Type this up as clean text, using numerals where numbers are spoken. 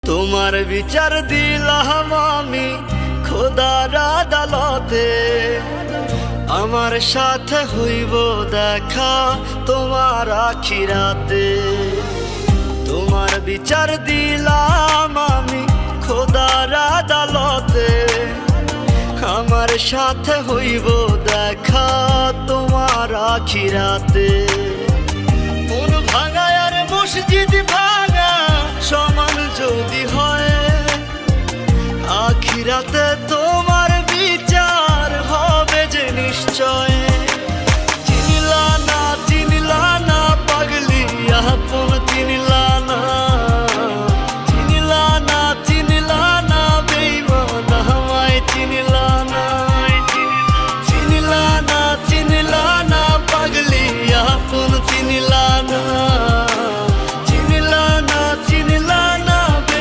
তোমার বিচার দিলাম আমি খোদার আদালতে, আমার সাথে হইব দেখা তোমার আখিরাতে। তোমার বিচার দিলাম আমি খোদার আদালতে, আমার সাথে হইব দেখা তোমার আখিরাতে। মন ভাঙা আর মসজিদ ভাঙা সমান যদি হয়, আখিরাতে তো